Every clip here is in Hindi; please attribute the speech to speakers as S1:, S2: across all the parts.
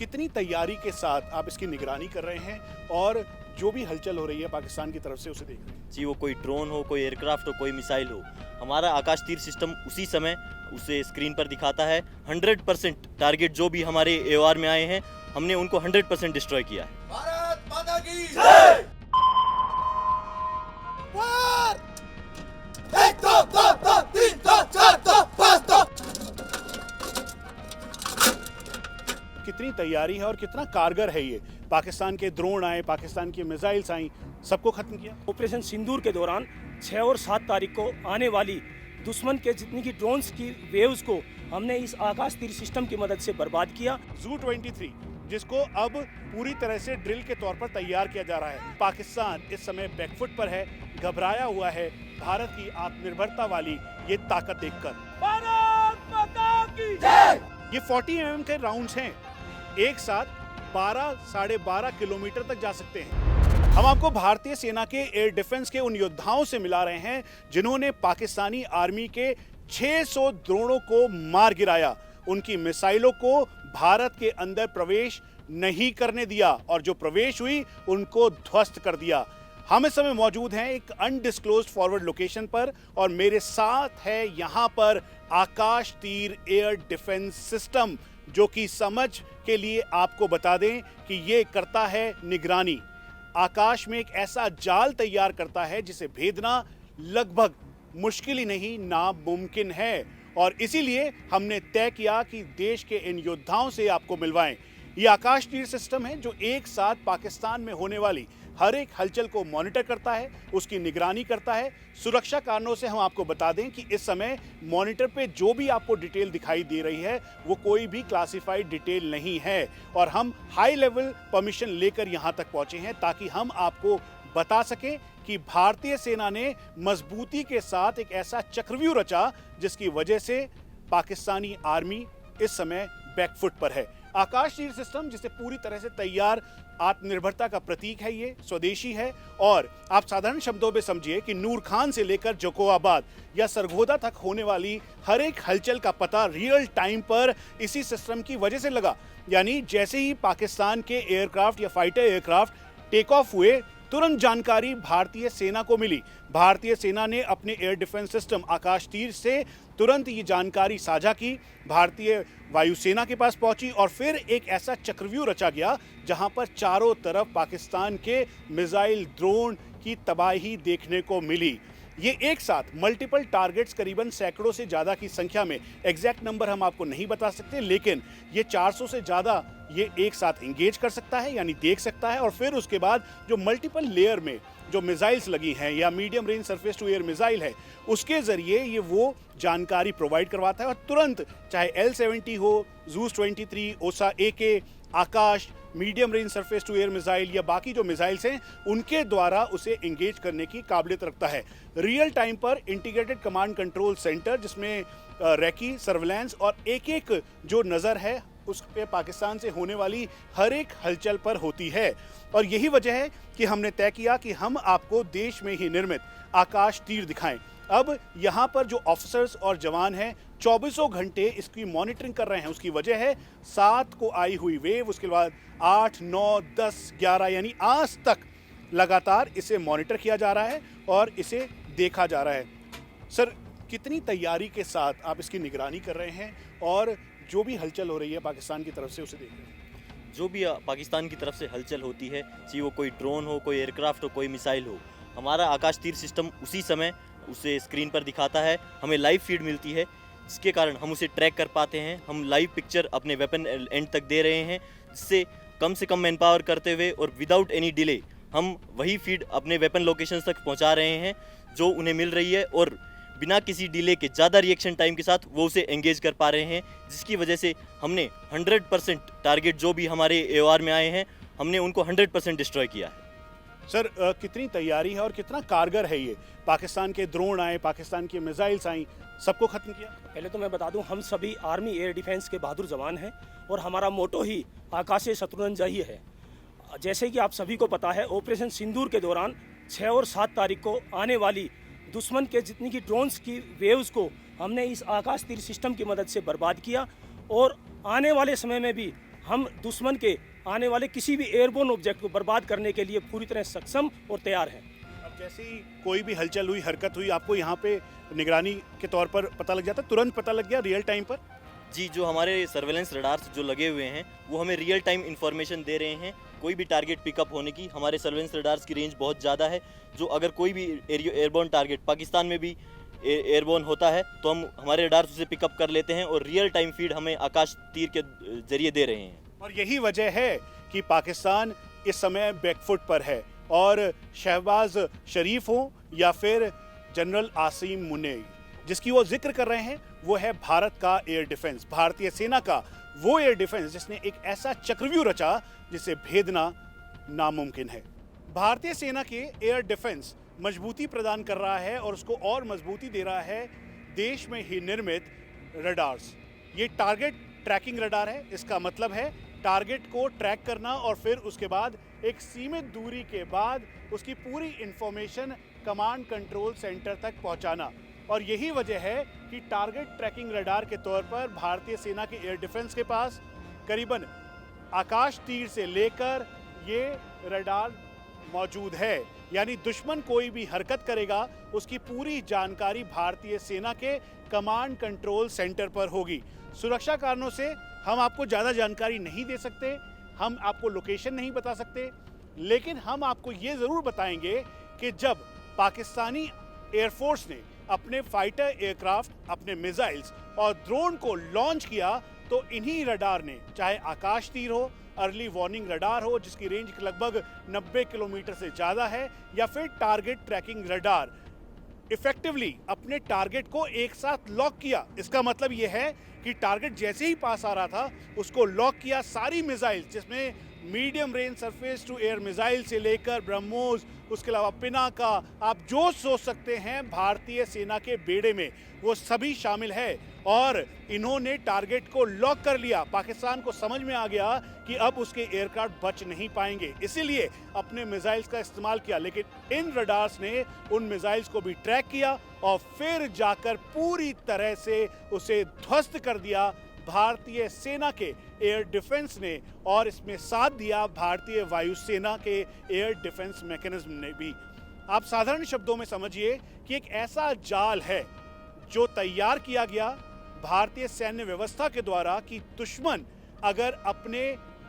S1: कितनी तैयारी के साथ आप इसकी निगरानी कर रहे हैं और जो भी हलचल हो रही है पाकिस्तान की तरफ से उसे देख रहे हैं?
S2: जी, वो कोई ड्रोन हो, कोई एयरक्राफ्ट हो, कोई मिसाइल हो, हमारा आकाश तीर सिस्टम उसी समय उसे स्क्रीन पर दिखाता है। 100% टारगेट जो भी हमारे एओआर में आए हैं, हमने उनको 100% डिस्ट्रॉय किया है।
S3: भारत माता की जय। एक दो तीन दो चार दो पाँच दो।
S1: कितनी तैयारी है और कितना कारगर है ये? पाकिस्तान के ड्रोन आए, पाकिस्तान की मिसाइल्स आई, सबको खत्म किया।
S4: ऑपरेशन सिंदूर के दौरान 6 और 7 तारीख को आने वाली दुश्मन के जितनी की ड्रोन्स की वेव्स को हमने इस आकाश तीर सिस्टम की मदद से बर्बाद किया।
S1: Zu-23 जिसको अब पूरी तरह से ड्रिल के तौर पर तैयार किया जा रहा है। पाकिस्तान इस समय बैकफुट पर है, घबराया हुआ है भारत की आत्मनिर्भरता वाली ये ताकत देखकर।
S4: भारत माता की जय।
S1: ये 40 mm के राउंड्स हैं, एक साथ 12-12.5 किलोमीटर तक जा सकते हैं। हम आपको भारतीय सेना के एयर डिफेंस के उन योद्धाओं से मिला रहे हैं जिन्होंने पाकिस्तानी आर्मी के 600 ड्रोनों को मार गिराया, उनकी मिसाइलों को भारत के अंदर प्रवेश नहीं करने दिया और जो प्रवेश हुई उनको ध्वस्त कर दिया। हम इस समय मौजूद हैं एक अनडिस्क्लोज्ड फॉरवर्ड लोकेशन पर और मेरे साथ है यहां पर आकाश तीर एयर डिफेंस सिस्टम, जो कि समझ के लिए आपको बता दें कि ये करता है निगरानी। आकाश में एक ऐसा जाल तैयार करता है जिसे भेदना लगभग मुश्किल ही नहीं, नामुमकिन है और इसीलिए हमने तय किया कि देश के इन योद्धाओं से आपको मिलवाएं। ये आकाश तीर सिस्टम है जो एक साथ पाकिस्तान में होने वाली हर एक हलचल को मॉनिटर करता है, उसकी निगरानी करता है। सुरक्षा कारणों से हम आपको बता दें कि इस समय मॉनिटर पे जो भी आपको डिटेल दिखाई दे रही है वो कोई भी क्लासिफाइड डिटेल नहीं है और हम हाई लेवल परमिशन लेकर यहाँ तक पहुँचे हैं ताकि हम आपको बता सकें कि भारतीय सेना ने मजबूती के साथ एक ऐसा चक्रव्यूह रचा जिसकी वजह से पाकिस्तानी आर्मी इस समय बैकफुट पर है। आकाश तीर सिस्टम जिसे पूरी तरह से तैयार आत्मनिर्भरता का प्रतीक है, ये स्वदेशी है और आप साधारण शब्दों में समझिए कि नूर खान से लेकर जकोआबाद या सरगोदा तक होने वाली हर एक हलचल का पता रियल टाइम पर इसी सिस्टम की वजह से लगा। यानी जैसे ही पाकिस्तान के एयरक्राफ्ट या फाइटर एयरक्राफ्ट टेक ऑफ हुए, तुरंत जानकारी भारतीय सेना को मिली। भारतीय सेना ने अपने एयर डिफेंस सिस्टम आकाश तीर से तुरंत ये जानकारी साझा की, भारतीय वायुसेना के पास पहुंची और फिर एक ऐसा चक्रव्यूह रचा गया जहां पर चारों तरफ पाकिस्तान के मिसाइल ड्रोन की तबाही देखने को मिली। ये एक साथ मल्टीपल टारगेट्स करीबन सैकड़ों से ज़्यादा की संख्या में, एग्जैक्ट नंबर हम आपको नहीं बता सकते, लेकिन ये 400 से ज़्यादा ये एक साथ इंगेज कर सकता है यानी देख सकता है। और फिर उसके बाद जो मल्टीपल लेयर में जो मिसाइल्स लगी हैं या medium range surface to air missile है उसके ज़रिए ये वो जानकारी प्रोवाइड करवाता है और तुरंत चाहे L-70 हो, Zu-23, Osa AK, Akash, medium range surface to air missile या बाकी जो मिसाइल्स हैं उनके द्वारा उसे एंगेज करने की काबिलियत रखता है। रियल टाइम पर इंटीग्रेटेड कमांड कंट्रोल सेंटर जिसमें रैकी, सर्विलांस और एक जो नज़र है उस पे पाकिस्तान से होने वाली हर एक हलचल पर होती है। और यही वजह है कि हमने तय किया कि हम आपको देश में ही निर्मित आकाश तीर दिखाएं। अब यहाँ पर जो ऑफिसर्स और जवान हैं 24 घंटे इसकी मॉनिटरिंग कर रहे हैं। उसकी वजह है 7 को आई हुई वेव, उसके बाद 8, 9, 10, 11 यानी आज तक लगातार इसे मॉनिटर किया जा रहा है और इसे देखा जा रहा है। सर, कितनी तैयारी के साथ आप इसकी निगरानी कर रहे हैं और जो भी हलचल हो रही है पाकिस्तान की तरफ से उसे देख रहे हैं?
S2: जो भी पाकिस्तान की तरफ से हलचल होती है, चाहे वो कोई ड्रोन हो, कोई एयरक्राफ्ट हो, कोई मिसाइल हो, हमारा आकाश तीर सिस्टम उसी समय उसे स्क्रीन पर दिखाता है। हमें लाइव फीड मिलती है जिसके कारण हम उसे ट्रैक कर पाते हैं। हम लाइव पिक्चर अपने वेपन एंड तक दे रहे हैं जिससे कम से कम मैन पावर करते हुए और विदाउट एनी डिले हम वही फीड अपने वेपन लोकेशन तक पहुंचा रहे हैं जो उन्हें मिल रही है और बिना किसी डिले के ज़्यादा रिएक्शन टाइम के साथ वो उसे एंगेज कर पा रहे हैं, जिसकी वजह से हमने 100% टारगेट जो भी हमारे एओआर में आए हैं हमने उनको 100% डिस्ट्रॉय किया है।
S1: सर, कितनी तैयारी है और कितना कारगर है ये? पाकिस्तान के ड्रोन आए, पाकिस्तान की मिसाइल्स आई, सबको खत्म किया।
S4: पहले तो मैं बता दूं, हम सभी आर्मी एयर डिफेंस के बहादुर जवान हैं और हमारा मोटो ही आकाशे शत्रुंजय ही है। जैसे कि आप सभी को पता है, ऑपरेशन सिंदूर के दौरान 6 और 7 तारीख को आने वाली दुश्मन के जितनी की ड्रोन्स की वेव्स को हमने इस आकाश तीर सिस्टम की मदद से बर्बाद किया और आने वाले समय में भी हम दुश्मन के आने वाले किसी भी एयरबोर्न ऑब्जेक्ट को बर्बाद करने के लिए पूरी तरह सक्षम और तैयार हैं।
S1: अब जैसे ही कोई भी हलचल हुई, हरकत हुई, आपको यहाँ पे निगरानी के तौर पर पता लग जाता, तुरंत पता लग गया रियल टाइम पर?
S2: जी, जो हमारे सर्वेलेंस रडार्स जो लगे हुए हैं वो हमें रियल टाइम इन्फॉर्मेशन दे रहे हैं कोई भी टारगेट पिकअप होने की। हमारे सर्वेलेंस रडार्स की रेंज बहुत ज़्यादा है, जो अगर कोई भी एयरबोर्न टारगेट पाकिस्तान में भी एयरबोर्न होता है तो हम हमारे रडार्स उसे पिकअप कर लेते हैं और रियल टाइम फीड हमें आकाश तीर के जरिए दे रहे हैं।
S1: और यही वजह है कि पाकिस्तान इस समय बैकफुट पर है, और शहबाज शरीफ हो या फिर जनरल आसिम मुनीर, जिसकी वो जिक्र कर रहे हैं, वो है भारत का एयर डिफेंस, भारतीय सेना का वो एयर डिफेंस जिसने एक ऐसा चक्रव्यूह रचा जिसे भेदना नामुमकिन है। भारतीय सेना के एयर डिफेंस मजबूती प्रदान कर रहा है और उसको और मजबूती दे रहा है देश में ही निर्मित रडार्स। ये टारगेट ट्रैकिंग रडार है। इसका मतलब है टारगेट को ट्रैक करना और फिर उसके बाद एक सीमित दूरी के बाद उसकी पूरी इंफॉर्मेशन कमांड कंट्रोल सेंटर तक पहुंचाना। और यही वजह है कि टारगेट ट्रैकिंग रडार के तौर पर भारतीय सेना के एयर डिफेंस के पास करीबन आकाश तीर से लेकर ये रडार मौजूद है। यानी दुश्मन कोई भी हरकत करेगा उसकी पूरी जानकारी भारतीय सेना के कमांड कंट्रोल सेंटर पर होगी। सुरक्षा कारणों से हम आपको ज़्यादा जानकारी नहीं दे सकते, हम आपको लोकेशन नहीं बता सकते, लेकिन हम आपको ये ज़रूर बताएंगे कि जब पाकिस्तानी एयरफोर्स ने अपने फाइटर एयरक्राफ्ट, अपने मिसाइल्स और ड्रोन को लॉन्च किया तो इन्हीं रडार ने, चाहे आकाश तीर हो, अर्ली वार्निंग रडार हो जिसकी रेंज लगभग 90 किलोमीटर से ज़्यादा है, या फिर टारगेट ट्रैकिंग रडार, इफेक्टिवली अपने टारगेट को एक साथ लॉक किया। इसका मतलब यह है कि टारगेट जैसे ही पास आ रहा था उसको लॉक किया। सारी मिसाइल जिसमें medium range surface to air missile से लेकर ब्रह्मोस, उसके अलावा पिनाका, आप जो सोच सकते हैं भारतीय सेना के बेड़े में वो सभी शामिल है। और इन्होंने टारगेट को लॉक कर लिया। पाकिस्तान को समझ में आ गया कि अब उसके एयरक्राफ्ट बच नहीं पाएंगे, इसीलिए अपने मिसाइल्स का इस्तेमाल किया। लेकिन इन रडार्स ने उन मिसाइल्स को भी ट्रैक किया और फिर जाकर पूरी तरह से उसे ध्वस्त कर दिया भारतीय सेना के एयर डिफेंस ने, और इसमें साथ दिया भारतीय वायुसेना के एयर डिफेंस मैकेनिज्म ने भी। आप साधारण शब्दों में समझिए कि एक ऐसा जाल है जो तैयार किया गया भारतीय सैन्य व्यवस्था के द्वारा कि दुश्मन अगर अपने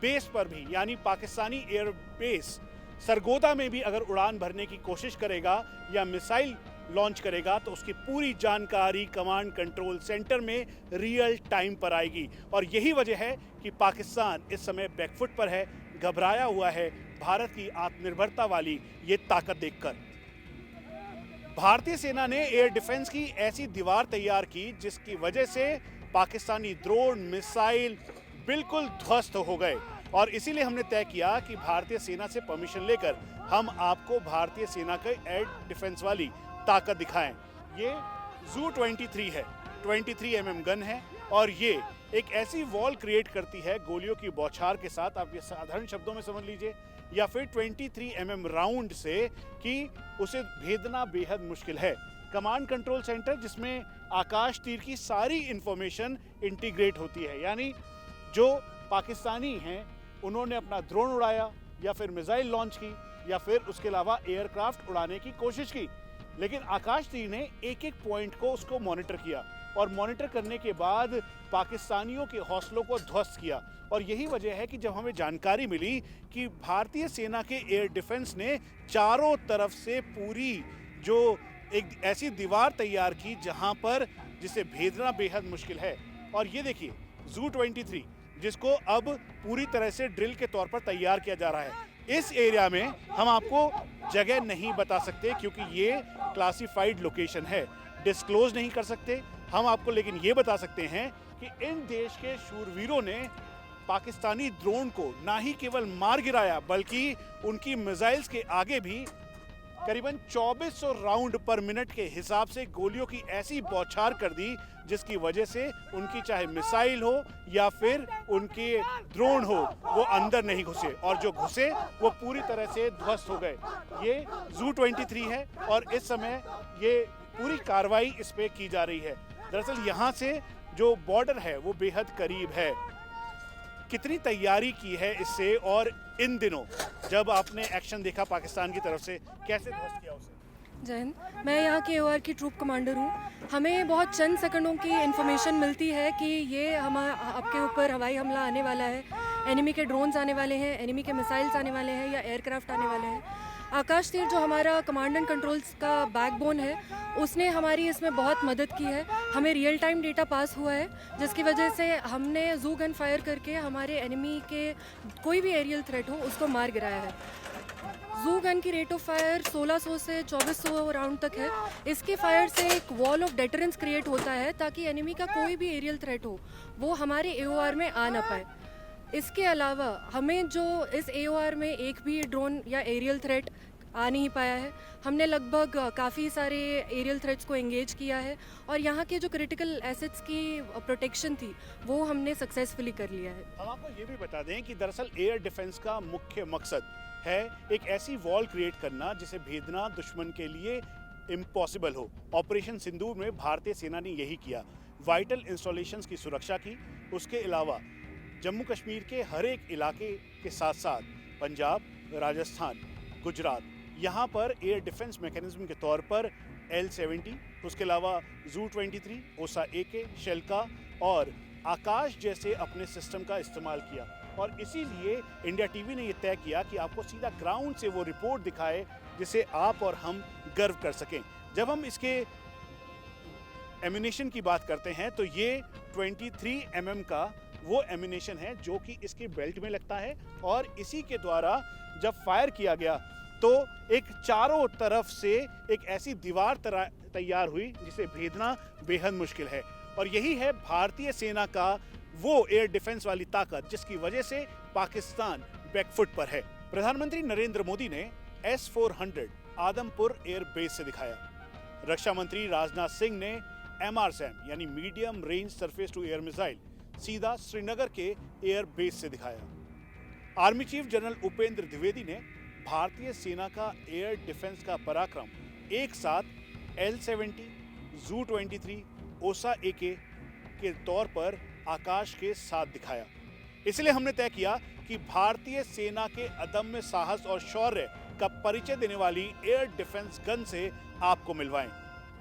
S1: बेस पर भी, यानी पाकिस्तानी एयर बेस सरगोदा में भी अगर उड़ान भरने की कोशिश करेगा या मिसाइल लॉन्च करेगा तो उसकी पूरी जानकारी कमांड कंट्रोल सेंटर में रियल टाइम पर आएगी। और यही वजह है कि पाकिस्तान इस समय बैकफुट पर है, घबराया हुआ है भारत की आत्मनिर्भरता वाली ये ताकत देखकर। भारतीय सेना ने एयर डिफेंस की ऐसी दीवार तैयार की जिसकी वजह से पाकिस्तानी ड्रोन, मिसाइल बिल्कुल ध्वस्त हो गए। और इसीलिए हमने तय किया कि भारतीय सेना से परमिशन लेकर हम आपको भारतीय सेना के एयर डिफेंस वाली ताकत दिखाएं। ये जू 23 है, 23 mm गन है और ये एक ऐसी वॉल क्रिएट करती है गोलियों की बौछार के साथ, आप ये साधारण शब्दों में समझ लीजिए, या फिर 23 mm राउंड से कि उसे भेदना बेहद मुश्किल है। कमांड कंट्रोल सेंटर जिसमें आकाश तीर की सारी इंफॉर्मेशन इंटीग्रेट होती है, यानी जो पाकिस्तानी हैं उन्होंने अपना ड्रोन उड़ाया या फिर मिसाइल लॉन्च की या फिर उसके अलावा एयरक्राफ्ट उड़ाने की कोशिश की, लेकिन आकाश तीर ने एक एक पॉइंट को उसको मॉनिटर किया और मॉनिटर करने के बाद पाकिस्तानियों के हौसलों को ध्वस्त किया। और यही वजह है कि जब हमें जानकारी मिली कि भारतीय सेना के एयर डिफेंस ने चारों तरफ से पूरी जो एक ऐसी दीवार तैयार की जहां पर जिसे भेदना बेहद मुश्किल है। और ये देखिए जू 23 जिसको अब पूरी तरह से ड्रिल के तौर पर तैयार किया जा रहा है। इस एरिया में हम आपको जगह नहीं बता सकते क्योंकि ये क्लासिफाइड लोकेशन है, डिस्क्लोज नहीं कर सकते हम आपको, लेकिन ये बता सकते हैं कि इन देश के शूरवीरों ने पाकिस्तानी ड्रोन को ना ही केवल मार गिराया बल्कि उनकी मिसाइल्स के आगे भी करीबन 2400 राउंड पर मिनट के हिसाब से गोलियों की ऐसी बौछार कर दी जिसकी वजह से उनकी चाहे मिसाइल हो या फिर उनके ड्रोन हो वो अंदर नहीं घुसे, और जो घुसे वो पूरी तरह से ध्वस्त हो गए। ये जू 23 है और इस समय ये पूरी कार्रवाई इस पे की जा रही है। दरअसल यहाँ से जो बॉर्डर है वो बेहद करीब है। कितनी तैयारी की है इससे, और इन दिनों जब आपने एक्शन देखा पाकिस्तान की तरफ से, कैसे ध्वस्त किया उसे?
S5: जय हिंद। मैं यहाँ के OR की ट्रूप कमांडर हूँ। हमें बहुत चंद सेकंडों की इन्फॉर्मेशन मिलती है कि ये आपके ऊपर हवाई हमला आने वाला है, एनिमी के ड्रोन्स आने वाले हैं, एनिमी के मिसाइल्स आने वाले हैं या एयरक्राफ्ट आने वाले हैं। आकाश तीर जो हमारा कमांड एंड कंट्रोल्स का बैकबोन है, उसने हमारी इसमें बहुत मदद की है। हमें रियल टाइम डेटा पास हुआ है, जिसकी वजह से हमने जू गन फायर करके हमारे एनिमी के कोई भी एरियल थ्रेट हो उसको मार गिराया है। जू गन की रेट ऑफ फायर 1600 से 2400 राउंड तक है। इसके फायर से एक वॉल ऑफ डेटरेंस क्रिएट होता है ताकि एनिमी का कोई भी एरियल थ्रेट हो वो हमारे AOR में आ ना पाए। इसके अलावा हमें जो इस AOR में एक भी ड्रोन या एरियल थ्रेट आ नहीं पाया है। हमने लगभग काफ़ी सारे एरियल थ्रेट्स को एंगेज किया है और यहाँ के जो क्रिटिकल एसेट्स की प्रोटेक्शन थी वो हमने सक्सेसफुली कर लिया है।
S1: हम आपको ये भी बता दें कि दरअसल एयर डिफेंस का मुख्य मकसद है एक ऐसी वॉल क्रिएट करना जिसे भेदना दुश्मन के लिए इम्पॉसिबल हो। ऑपरेशन सिंदूर में भारतीय सेना ने यही किया, वाइटल इंस्टॉलेशंस की सुरक्षा की। उसके अलावा जम्मू कश्मीर के हर एक इलाके के साथ साथ पंजाब, राजस्थान, गुजरात, यहाँ पर एयर डिफेंस मैकेनिज्म के तौर पर L-70, उसके अलावा Zu-23, ओसा AK, शेल्का और आकाश जैसे अपने सिस्टम का इस्तेमाल किया। और इसीलिए इंडिया टीवी ने ये तय किया कि आपको सीधा ग्राउंड से वो रिपोर्ट दिखाए जिसे आप और हम गर्व कर सकें। जब हम इसके एम्यूनेशन की बात करते हैं तो ये 23 mm का वो एम्यूनेशन है जो कि इसके बेल्ट में लगता है, और इसी के द्वारा जब फायर किया गया तो एक चारों तरफ से एक ऐसी दीवार तैयार हुई जिसे भेदना बेहद मुश्किल है। और यही है भारतीय सेना का वो एयर डिफेंस वाली ताकत जिसकी वजह से पाकिस्तान बैकफुट पर है। प्रधानमंत्री नरेंद्र मोदी ने S-400 आदमपुर एयर बेस से दिखाया। रक्षा मंत्री राजनाथ सिंह ने MRSAM यानी medium range surface to air missile सीधा श्रीनगर के एयर बेस से दिखाया। Army chief general Upendra Dwivedi ने भारतीय सेना का एयर डिफेंस का पराक्रम एक साथ L-70, Zu-23, ओसा AK के तौर पर आकाश के साथ दिखाया। इसलिए हमने तय किया कि भारतीय सेना के अदम्य साहस और शौर्य का परिचय देने वाली एयर डिफेंस गन से आपको मिलवाएं।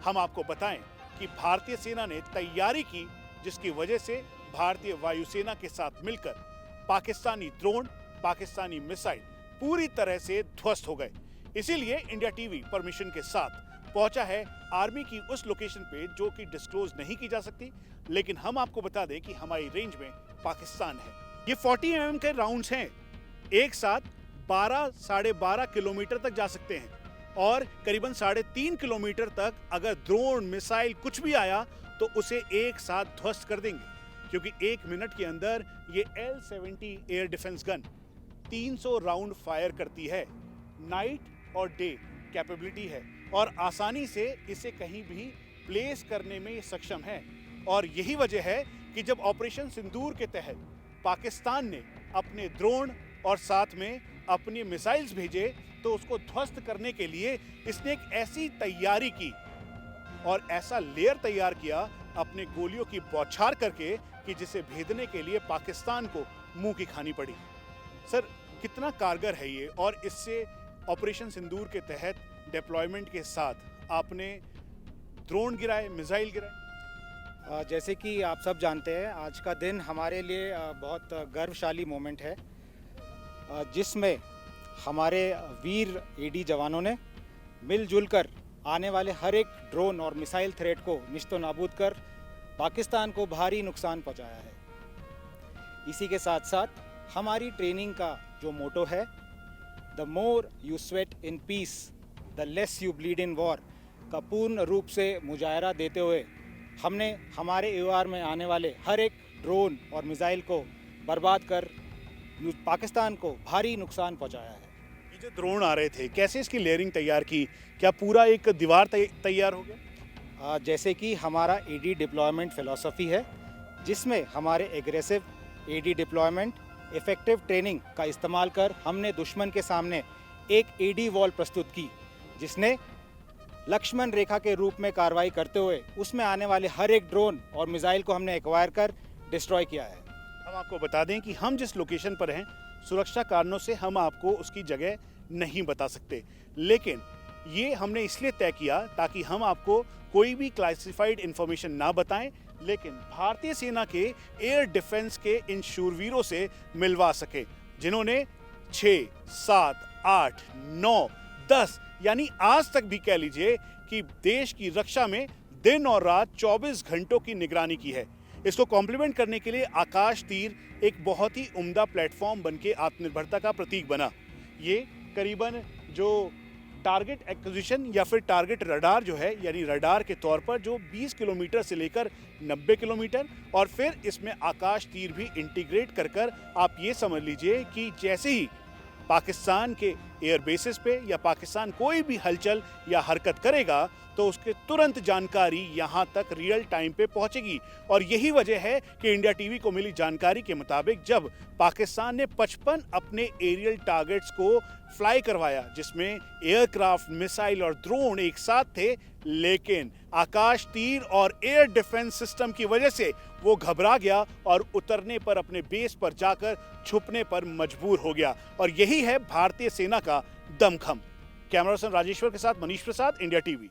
S1: हम आपको बताएं कि भारतीय सेना ने तैयारी की जिसकी वजह से भारतीय वायुसेना के साथ मिलकर पाकिस्तानी ड्रोन, पाकिस्तानी मिसाइल पूरी तरह से ध्वस्त हो गए। इसीलिए इंडिया टीवी परमिशन के साथ पहुंचा है आर्मी की उस लोकेशन पे जो कि डिस्क्लोज नहीं की जा सकती, लेकिन हम आपको बता दें कि हमारी रेंज में पाकिस्तान है। ये 40 mm के राउंड्स हैं, एक साथ 12-12.5 किलोमीटर तक जा सकते हैं और करीबन 3.5 किलोमीटर तक अगर ड्रोन, मिसाइल कुछ भी आया तो उसे एक साथ ध्वस्त कर देंगे, क्योंकि 1 मिनट के अंदर ये L-70 air defence gun 300 round fire करती है। नाइट और डे कैपेबिलिटी है और आसानी से इसे कहीं भी प्लेस करने में सक्षम है। और यही वजह है कि जब ऑपरेशन सिंदूर के तहत पाकिस्तान ने अपने ड्रोन और साथ में अपनी मिसाइल्स भेजे तो उसको ध्वस्त करने के लिए इसने एक ऐसी तैयारी की और ऐसा लेयर तैयार किया अपने गोलियों की बौछार करके कि जिसे भेदने के लिए पाकिस्तान को मुंह की खानी पड़ी। सर, कितना कारगर है ये, और इससे ऑपरेशन सिंदूर के तहत डिप्लॉयमेंट के साथ आपने ड्रोन गिराए, मिसाइल गिराए।
S6: जैसे कि आप सब जानते हैं, आज का दिन हमारे लिए बहुत गर्वशाली मोमेंट है, जिसमें हमारे वीर AD जवानों ने मिलजुल कर आने वाले हर एक ड्रोन और मिसाइल थ्रेट को निश्तो नाबूद कर पाकिस्तान को भारी नुकसान पहुंचाया है। इसी के साथ साथ हमारी ट्रेनिंग का जो मोटो है, the more you sweat in peace the less you bleed in war, का पूर्ण रूप से मुजाहरा देते हुए हमने हमारे AOR में आने वाले हर एक ड्रोन और मिसाइल को बर्बाद कर पाकिस्तान को भारी नुकसान पहुंचाया है।
S1: ये जो ड्रोन आ रहे थे, कैसे इसकी लेयरिंग तैयार की? क्या पूरा एक दीवार तैयार हो गया?
S6: जैसे कि हमारा AD डिप्लॉयमेंट फिलॉसफी है, जिसमें हमारे aggressive AD deployment, effective training का इस्तेमाल कर हमने दुश्मन के सामने एक AD वॉल प्रस्तुत की, जिसने लक्ष्मण रेखा के रूप में कार्रवाई करते हुए उसमें आने वाले हर एक ड्रोन और मिसाइल को हमने एक्वायर कर डिस्ट्रॉय किया है।
S1: हम आपको बता दें कि हम जिस लोकेशन पर हैं, सुरक्षा कारणों से हम आपको उसकी जगह नहीं बता सकते, लेकिन ये हमने इसलिए तय किया ताकि हम आपको कोई भी क्लासिफाइड इंफॉर्मेशन ना बताएं, लेकिन भारतीय सेना के एयर डिफेंस के इन शूरवीरों से मिलवा सके, जिन्होंने 6, 7, 8, 9, 10 यानी आज तक भी कह लीजिए कि देश की रक्षा में दिन और रात 24 घंटों की निगरानी की है। इसको कॉम्प्लीमेंट करने के लिए आकाश तीर एक बहुत ही उम्दा प्लेटफॉर्म बनके आत्मनिर्भरता का प्रतीक बना। ये करीबन जो टारगेट एक्विजिशन या फिर टारगेट रडार जो है, यानी रडार के तौर पर जो 20 किलोमीटर से लेकर 90 किलोमीटर, और फिर इसमें आकाश तीर भी इंटीग्रेट कर आप ये समझ लीजिए कि जैसे ही पाकिस्तान के एयर बेसिस पे या पाकिस्तान कोई भी हलचल या हरकत करेगा तो उसके तुरंत जानकारी यहाँ तक रियल टाइम पे पहुंचेगी। और यही वजह है कि इंडिया टीवी को मिली जानकारी के मुताबिक जब पाकिस्तान ने 55 अपने एरियल टारगेट्स को फ्लाई करवाया, जिसमें एयरक्राफ्ट, मिसाइल और ड्रोन एक साथ थे, लेकिन आकाश तीर और एयर डिफेंस सिस्टम की वजह से वो घबरा गया और उतरने पर अपने बेस पर जाकर छुपने पर मजबूर हो गया। और यही है भारतीय सेना का दमखम। कैमरा पर्सन राजेश्वर के साथ मनीष प्रसाद, इंडिया टीवी।